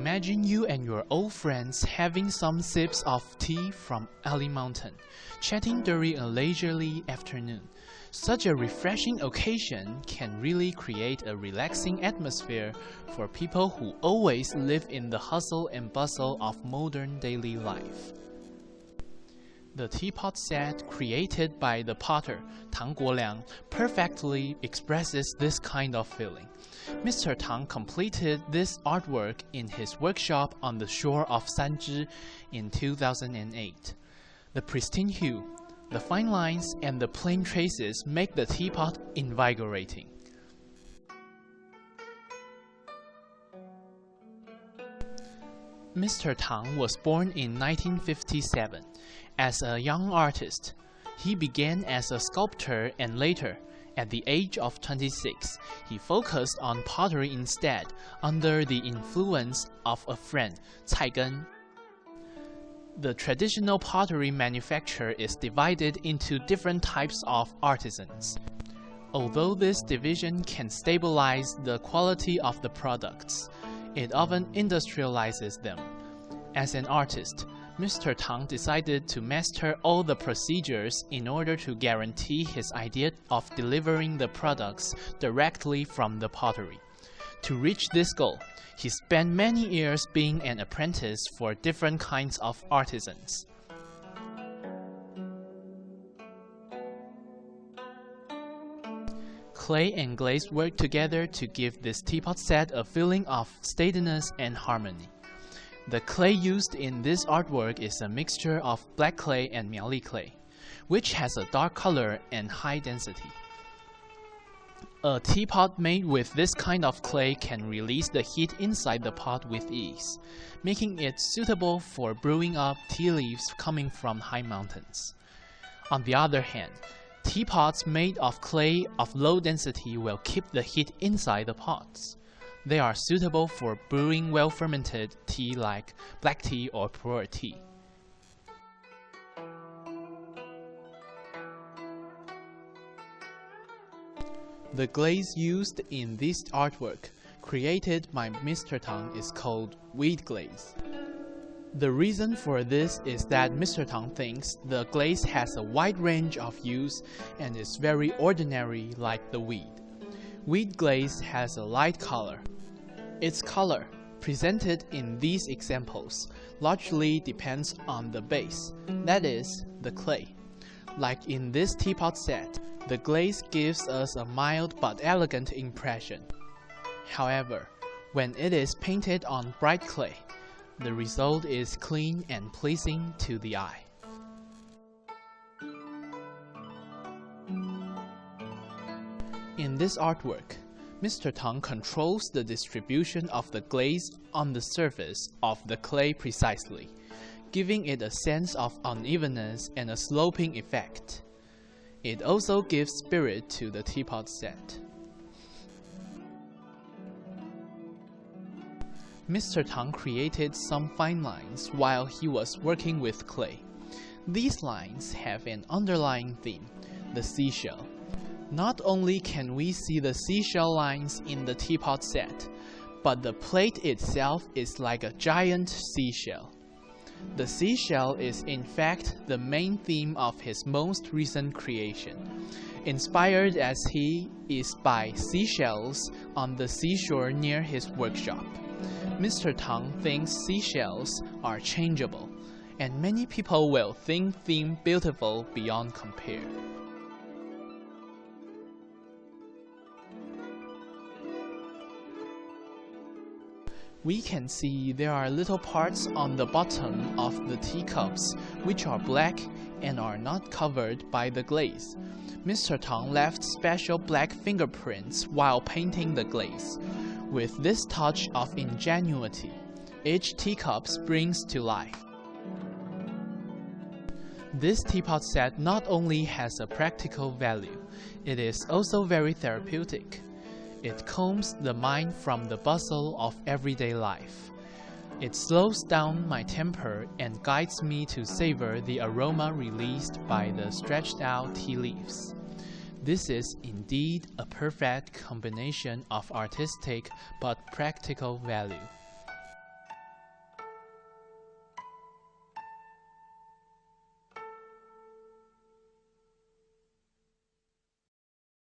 Imagine you and your old friends having some sips of tea from early mountain, chatting during a leisurely afternoon. Such a refreshing occasion can really create a relaxing atmosphere for people who always live in the hustle and bustle of modern daily life. The teapot set created by the potter, Tang Guoliang, perfectly expresses this kind of feeling. Mr. Tang completed this artwork in his workshop on the shore of Sanji in 2008. The pristine hue, the fine lines, and the plain traces make the teapot invigorating. Mr. Tang was born in 1957. As a young artist, he began as a sculptor and later, at the age of 26, he focused on pottery instead, under the influence of a friend, Cai Gen. The traditional pottery manufacture is divided into different types of artisans. Although this division can stabilize the quality of the products, it often industrializes them. As an artist, Mr. Tang decided to master all the procedures in order to guarantee his idea of delivering the products directly from the pottery. To reach this goal, he spent many years being an apprentice for different kinds of artisans. Clay and glaze work together to give this teapot set a feeling of steadiness and harmony. The clay used in this artwork is a mixture of black clay and Miaoli clay, which has a dark color and high density. A teapot made with this kind of clay can release the heat inside the pot with ease, making it suitable for brewing up tea leaves coming from high mountains. On the other hand, teapots made of clay of low density will keep the heat inside the pots. They are suitable for brewing well-fermented tea like black tea or pu'er tea. The glaze used in this artwork, created by Mr. Tang, is called weed glaze. The reason for this is that Mr. Tang thinks the glaze has a wide range of use and is very ordinary like the weed. Weed glaze has a light color. Its color, presented in these examples, largely depends on the base, that is, the clay. Like in this teapot set, the glaze gives us a mild but elegant impression. However, when it is painted on bright clay, the result is clean and pleasing to the eye. In this artwork, Mr. Tang controls the distribution of the glaze on the surface of the clay precisely, giving it a sense of unevenness and a sloping effect. It also gives spirit to the teapot set. Mr. Tang created some fine lines while he was working with clay. These lines have an underlying theme, the seashell. Not only can we see the seashell lines in the teapot set, but the plate itself is like a giant seashell. The seashell is in fact the main theme of his most recent creation, inspired as he is by seashells on the seashore near his workshop. Mr. Tang thinks seashells are changeable, and many people will think them beautiful beyond compare. We can see there are little parts on the bottom of the teacups which are black and are not covered by the glaze. Mr. Tang left special black fingerprints while painting the glaze. With this touch of ingenuity, each teacup springs to life. This teapot set not only has a practical value, it is also very therapeutic. It calms the mind from the bustle of everyday life. It slows down my temper and guides me to savor the aroma released by the stretched out tea leaves. This is indeed a perfect combination of artistic but practical value.